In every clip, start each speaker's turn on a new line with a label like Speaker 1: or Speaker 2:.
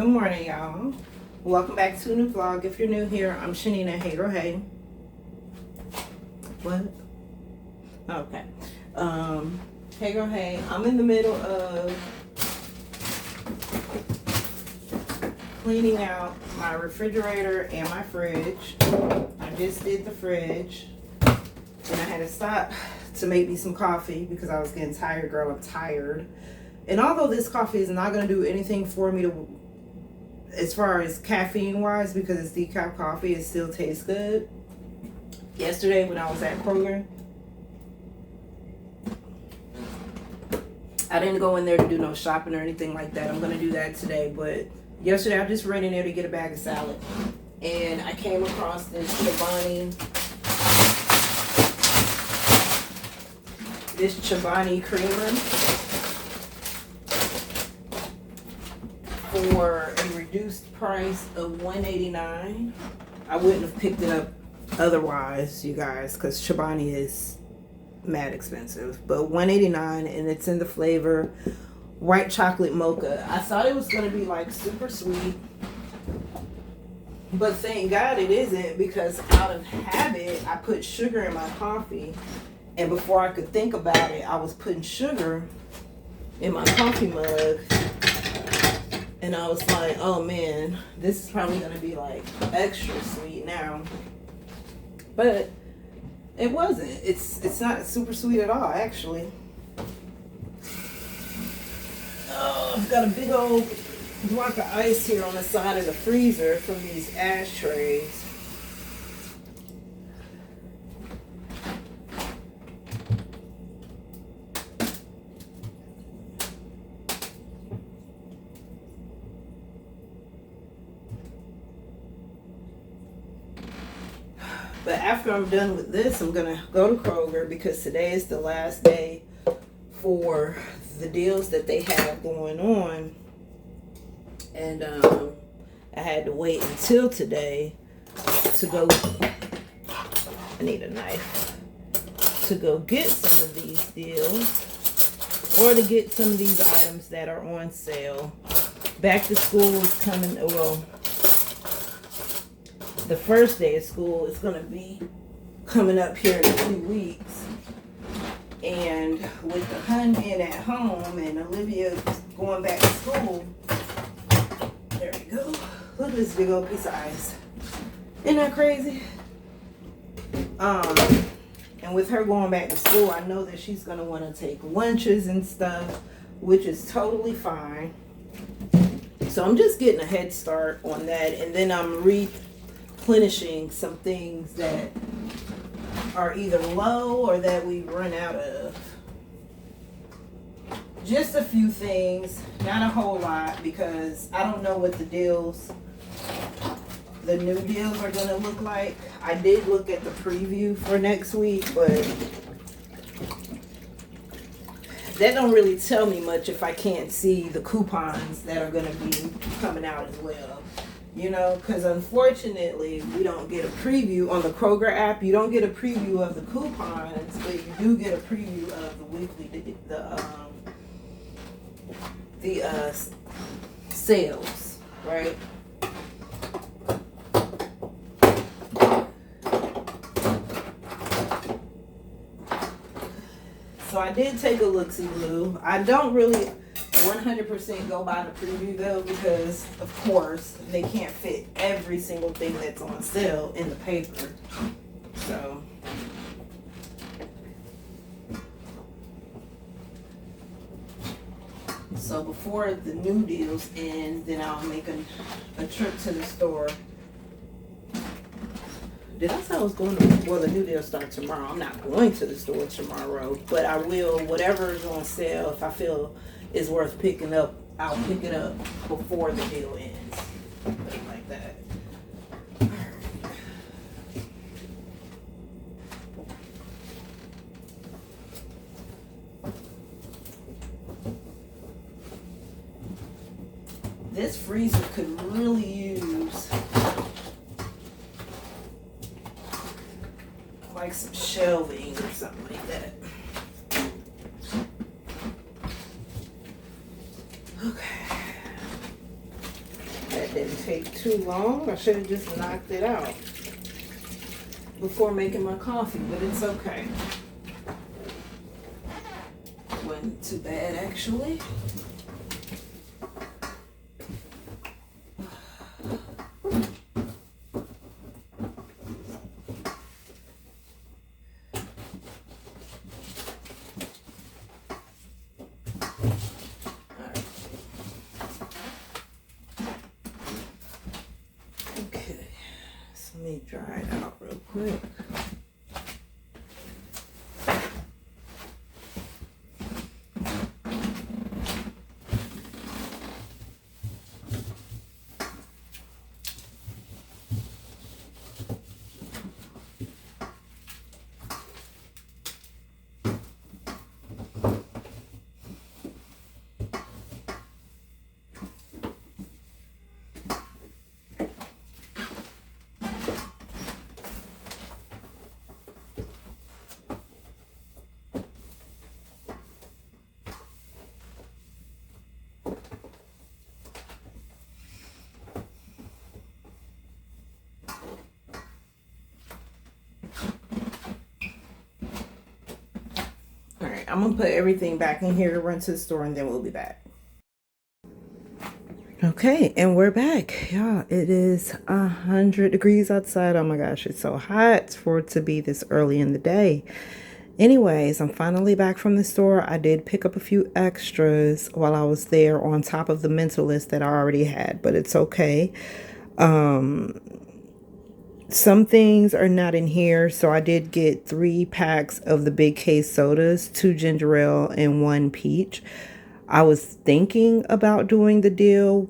Speaker 1: Good morning, y'all. Welcome back to a new vlog. If you're new here, I'm Chanina. Hey girl, hey. What? Okay. Hey girl, hey. I'm in the middle of cleaning out my refrigerator and my fridge. I just did the fridge. And I had to stop to make me some coffee because I was getting tired, girl. I'm tired. And although this coffee is not going to do anything for me as far as caffeine wise, because it's decaf coffee, it still tastes good. Yesterday when I was at Kroger, I didn't go in there to do no shopping or anything like that. I'm going to do that today. But yesterday I just ran in there to get a bag of salad. And I came across this Chobani creamer for a reduced price of $1.89. I wouldn't have picked it up otherwise, you guys, because Chobani is mad expensive. But $1.89, and it's in the flavor white chocolate mocha. I thought it was going to be like super sweet, but thank God it isn't, because out of habit I put sugar in my coffee, and before I could think about it, I was putting sugar in my coffee mug. And I was like, oh man, this is probably going to be like extra sweet now. But it wasn't. It's not super sweet at all, actually. Oh, I've got a big old block of ice here on the side of the freezer from these ashtrays. But after I'm done with this, I'm going to go to Kroger because today is the last day for the deals that they have going on. And I had to wait until today to go, I need a knife, to go get some of these deals or to get some of these items that are on sale. Back to school is coming, well, the first day of school is going to be coming up here in a few weeks. And with the hun being at home and Olivia going back to school, there we go. Look at this big old piece of ice. Isn't that crazy? And with her going back to school, I know that she's going to want to take lunches and stuff, which is totally fine. So I'm just getting a head start on that. And then I'm replenishing some things that are either low or that we run out of. Just a few things, not a whole lot, because I don't know what the new deals are going to look like. I did look at the preview for next week, but that don't really tell me much if I can't see the coupons that are going to be coming out as well. You know, because unfortunately, we don't get a preview on the Kroger app. You don't get a preview of the coupons, but you do get a preview of the weekly, sales, right? So I did take a look-see-loo. I don't really 100% go by the preview though, because of course they can't fit every single thing that's on sale in the paper. So before the new deals end, then I'll make a trip to the store. Did I say I was going to, well, the new deal starts tomorrow. I'm not going to the store tomorrow, but I will, whatever is on sale, if I feel is worth picking up, I'll pick it up before the deal ends. Put it like that. This freezer could really use like some shelving or something like that. Okay. take too long. I should have just knocked it out before making my coffee, but it's okay. Wasn't too bad, actually. Okay, so let me dry it out real quick. I'm gonna put everything back in here, run to the store, and then we'll be back. Okay, and we're back. Yeah, it is 100 degrees outside. Oh my gosh, it's so hot for it to be this early in the day. Anyways, I'm finally back from the store. I did pick up a few extras while I was there on top of the mental list that I already had, but it's okay. Some things are not in here, so I did get 3 packs of the big case sodas, 2 ginger ale and 1 peach. I was thinking about doing the deal,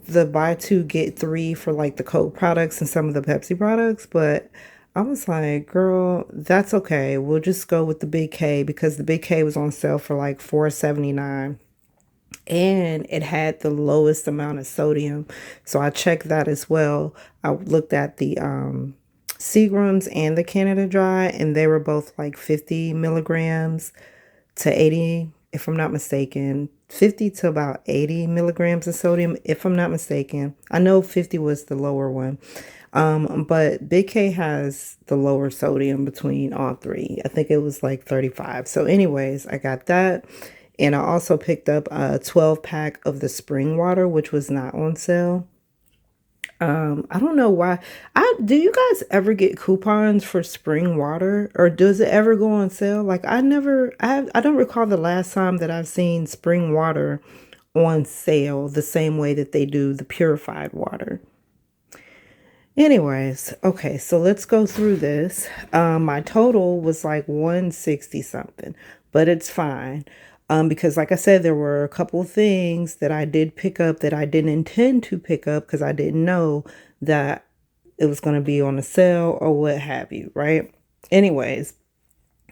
Speaker 1: the buy 2 get 3 for like the Coke products and some of the Pepsi products, but I was like, girl, that's okay. We'll just go with the big K because the big K was on sale for like $4.79. And it had the lowest amount of sodium, so I checked that as well. I looked at the Seagrams and the Canada Dry, and they were both like 50 milligrams to 80, if I'm not mistaken. 50 to about 80 milligrams of sodium, if I'm not mistaken. I know 50 was the lower one. But Big K has the lower sodium between all 3. I think it was like 35. So anyways, I got that. And I also picked up a 12 pack of the spring water, which was not on sale. I don't know why. Do you guys ever get coupons for spring water, or does it ever go on sale? Like I don't recall the last time that I've seen spring water on sale the same way that they do the purified water. Anyways, okay, so let's go through this. My total was like 160 something, but it's fine. Because like I said, there were a couple of things that I did pick up that I didn't intend to pick up because I didn't know that it was going to be on a sale or what have you, right? Anyways,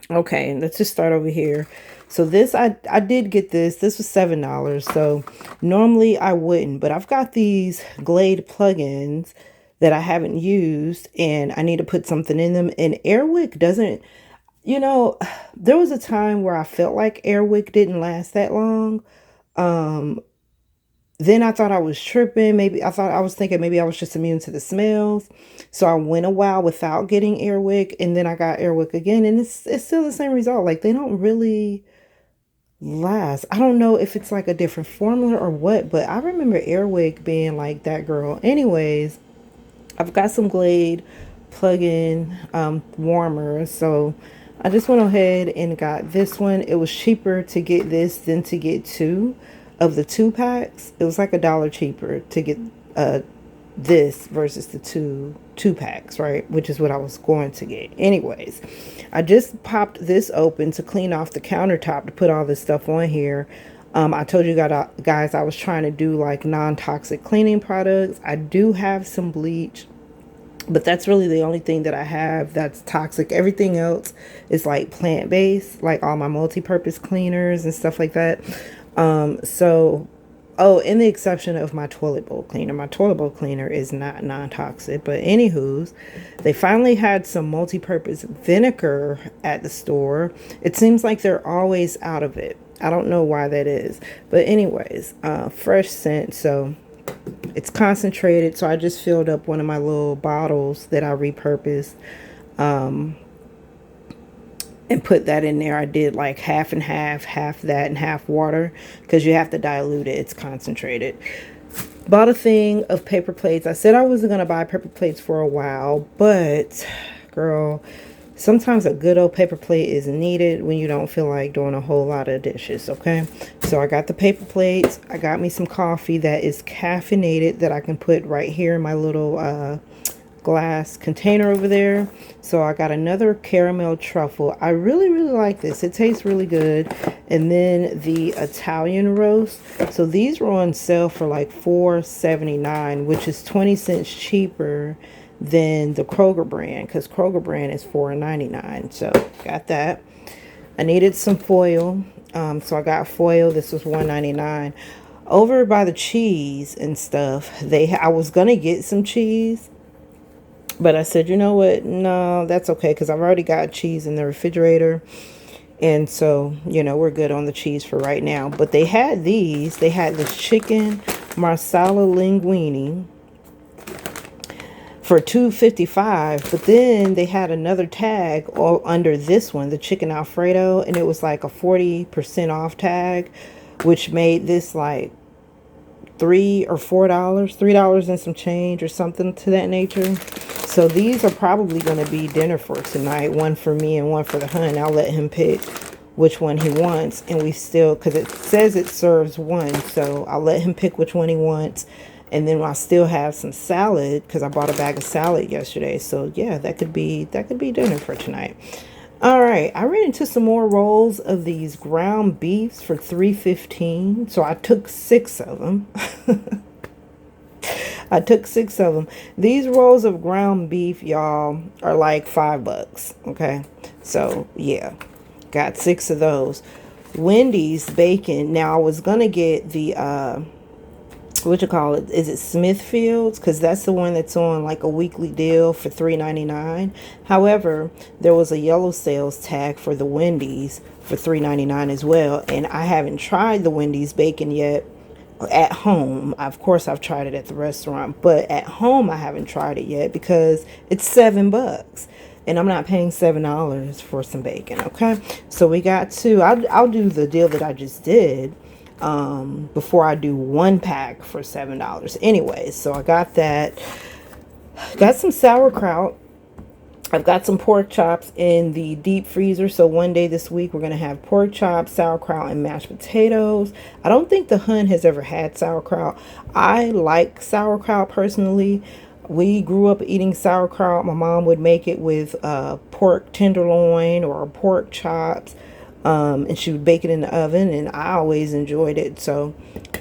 Speaker 1: okay, let's just start over here. So this, I did get this. This was $7. So normally I wouldn't, but I've got these Glade plugins that I haven't used and I need to put something in them. And Airwick doesn't, there was a time where I felt like Airwick didn't last that long. Then I thought I was tripping. Maybe I was thinking maybe I was just immune to the smells. So I went a while without getting Airwick, and then I got Airwick again, and it's still the same result. Like they don't really last. I don't know if it's like a different formula or what, but I remember Airwick being like that girl. Anyways, I've got some Glade plug-in warmers, so I just went ahead and got this one. It was cheaper to get this than to get 2 of the 2 packs. It was like $1 cheaper to get this versus the two packs, right? Which is what I was going to get. Anyways, I just popped this open to clean off the countertop to put all this stuff on here. I told you guys I was trying to do like non-toxic cleaning products. I do have some bleach, but that's really the only thing that I have that's toxic. Everything else is like plant-based, like all my multi-purpose cleaners and stuff like that. In the exception of my toilet bowl cleaner. My toilet bowl cleaner is not non-toxic. But anywho's, they finally had some multi-purpose vinegar at the store. It seems like they're always out of it. I don't know why that is. But anyways, fresh scent. So It's concentrated, so I just filled up one of my little bottles that I repurposed, and put that in there. I did like half and half, half that and half water, because you have to dilute it. It's concentrated. Bought a thing of paper plates. I said I wasn't going to buy paper plates for a while, but girl, sometimes a good old paper plate is needed when you don't feel like doing a whole lot of dishes, okay? So I got the paper plates. I got me some coffee that is caffeinated that I can put right here in my little glass container over there. So I got another caramel truffle. I really like this. It tastes really good. And then the Italian roast. So these were on sale for like $4.79, which is 20 cents cheaper than the Kroger brand, because Kroger brand is $4.99. So got that. I needed some foil, so I got foil. This was $1.99. Over by the cheese and stuff, I was gonna get some cheese, but I said, you know what? No, that's okay, because I've already got cheese in the refrigerator. And so, you know, we're good on the cheese for right now. But they had these. They had this chicken marsala linguine for $2.55. But then they had another tag all under this one, the chicken Alfredo. And it was like a 40% off tag, which made this like $3 or $4, $3 and some change or something to that nature. So these are probably going to be dinner for tonight. One for me and one for the hun. I'll let him pick which one he wants. And we still, because it says it serves one. So I'll let him pick which one he wants. And then I still have some salad, because I bought a bag of salad yesterday. So yeah, that could be dinner for tonight. All right, I ran into some more rolls of these ground beefs for $3.15. So I took 6 of them. I took 6 of them. These rolls of ground beef, y'all, are like $5. Okay, so yeah, got 6 of those. Wendy's bacon. Now I was gonna get the what you call it? Is it Smithfield's? Because that's the one that's on like a weekly deal for $3.99. However, there was a yellow sales tag for the Wendy's for $3.99 as well, and I haven't tried the Wendy's bacon yet. At home, of course, I've tried it at the restaurant, but at home I haven't tried it yet because it's $7, and I'm not paying $7 for some bacon. Okay, so we got 2. I'll do the deal that I just did before I do 1 pack for $7. Anyways, so I got that. Got some sauerkraut. I've got some pork chops in the deep freezer. So one day this week, we're going to have pork chops, sauerkraut, and mashed potatoes. I don't think the hun has ever had sauerkraut. I like sauerkraut personally. We grew up eating sauerkraut. My mom would make it with pork tenderloin or pork chops. And she would bake it in the oven, and I always enjoyed it. So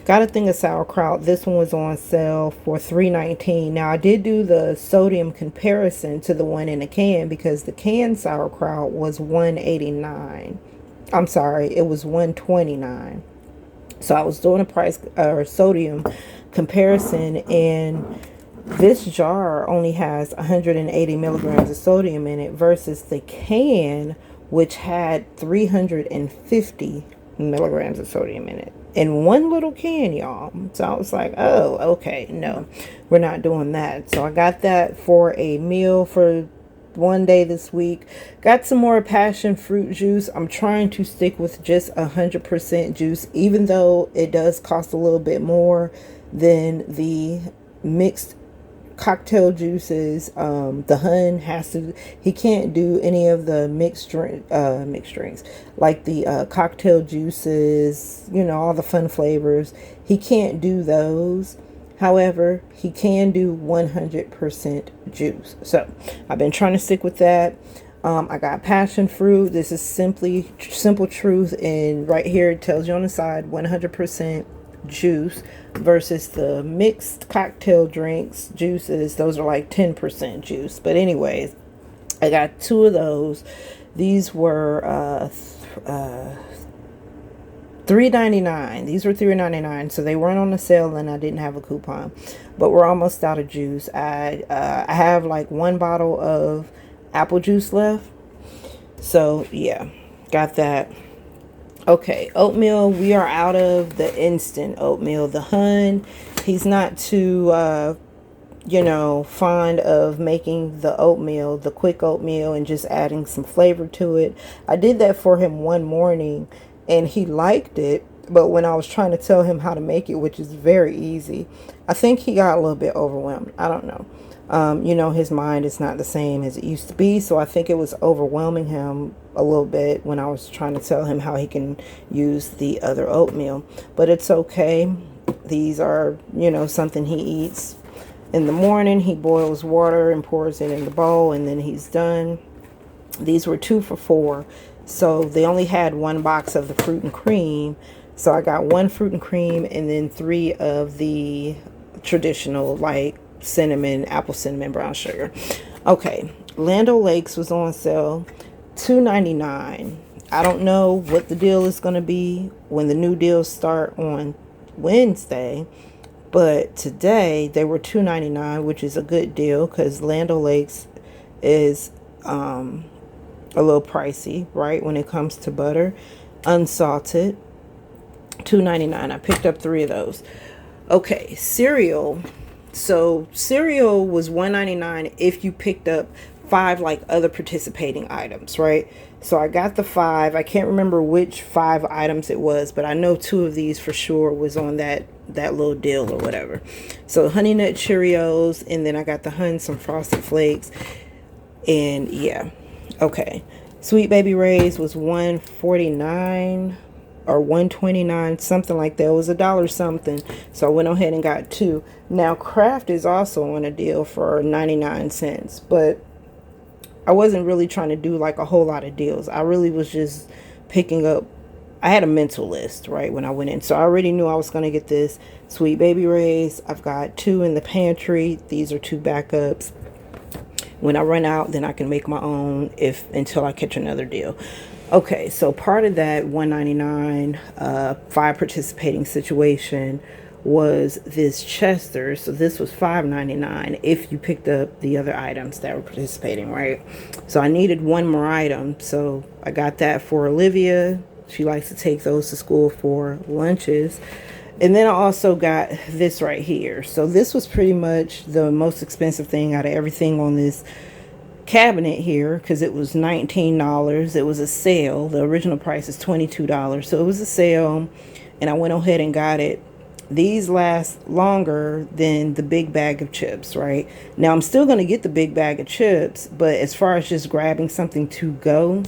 Speaker 1: got a thing of sauerkraut. This one was on sale for $3.19. Now I did do the sodium comparison to the one in a can, because the canned sauerkraut was $1.89. I'm sorry, it was $1.29. So I was doing a price or sodium comparison, and this jar only has 180 milligrams of sodium in it versus the can, which had 350 milligrams of sodium in it. In one little can, y'all. So I was like, oh, okay, no, we're not doing that. So I got that for a meal for one day this week. Got some more passion fruit juice. I'm trying to stick with just 100% juice, even though it does cost a little bit more than the mixed cocktail juices. The hun he can't do any of the mixed drinks, like the cocktail juices, you know, all the fun flavors. He can't do those. However, he can do 100% juice. So I've been trying to stick with that. I got passion fruit. This is simple truth, and right here it tells you on the side 100% juice versus the mixed cocktail drinks juices. Those are like 10% juice. But anyways, I got 2 of those. These were $3.99. These were $3.99, so they weren't on the sale, and I didn't have a coupon. But we're almost out of juice. I have like 1 bottle of apple juice left. So yeah, got that. Okay, oatmeal, we are out of the instant oatmeal. The Hun, he's not too fond of making the oatmeal, the quick oatmeal, and just adding some flavor to it. I did that for him one morning and he liked it, but when I was trying to tell him how to make it, which is very easy, I think he got a little bit overwhelmed. I don't know. His mind is not the same as it used to be, so I think it was overwhelming him a little bit when I was trying to tell him how he can use the other oatmeal. But it's okay. These are, something he eats in the morning. He boils water and pours it in the bowl, and then he's done. These were 2 for $4, so they only had 1 box of the fruit and cream. So I got 1 fruit and cream and then 3 of the traditional, like apple cinnamon brown sugar. Okay, Land O'Lakes was on sale, $2.99. I don't know what the deal is going to be when the new deals start on Wednesday, but today they were $2.99, which is a good deal because Land O'Lakes is a little pricey, right, when it comes to butter. Unsalted, $2.99. I picked up 3 of those. Okay, cereal. So cereal was $1.99 if you picked up 5 like other participating items, right? So I got the 5. I can't remember which 5 items it was, but I know 2 of these for sure was on that little deal or whatever. So Honey Nut Cheerios, and then I got the Hun some Frosted Flakes, and yeah. Okay, Sweet Baby Ray's was $1.49 or $1.29, something like that. It was $1 something, so I went ahead and got 2. Now Kraft is also on a deal for 99 cents, but I wasn't really trying to do like a whole lot of deals. I really was just picking up. I had a mental list, right, when I went in, so I already knew I was going to get this Sweet Baby Ray's. I've got 2 in the pantry. These are 2 backups. When I run out, then I can make my own until I catch another deal. Okay, so part of that $1.99 5 participating situation was this Chester. So this was $5.99 if you picked up the other items that were participating, right? So I needed 1 more item, so I got that for Olivia. She likes to take those to school for lunches. And then I also got this right here. So this was pretty much the most expensive thing out of everything on this cabinet here because it was $19. It was a sale. The original price is $22, so it was a sale, and I went ahead and got it. These last longer than the big bag of chips, right? Now I'm still going to get the big bag of chips, but as far as just grabbing something to go,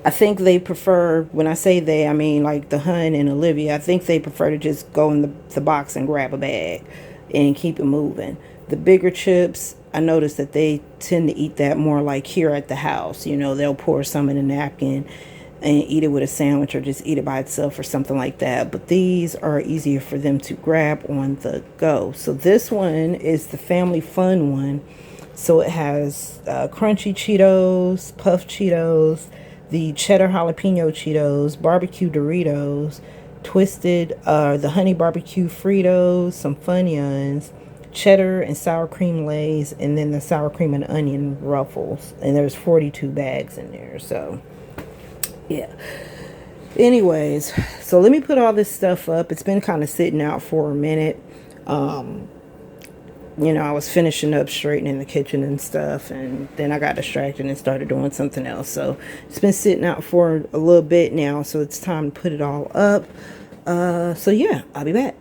Speaker 1: I think they prefer, when I say they, I mean like the Hun and Olivia, I think they prefer to just go in the box and grab a bag and keep it moving. The bigger chips, I noticed that they tend to eat that more like here at the house. They'll pour some in a napkin and eat it with a sandwich or just eat it by itself or something like that. But these are easier for them to grab on the go. So this one is the family fun one. So it has crunchy Cheetos, puffed Cheetos, the cheddar jalapeno Cheetos, barbecue Doritos, twisted, the honey barbecue Fritos, some Funyuns, cheddar and sour cream Lay's, and then the sour cream and onion Ruffles. And there's 42 bags in there, so yeah. Anyways, so let me put all this stuff up. It's been kind of sitting out for a minute. I was finishing up straightening the kitchen and stuff, and then I got distracted and started doing something else. So it's been sitting out for a little bit now, so it's time to put it all up. So yeah, I'll be back.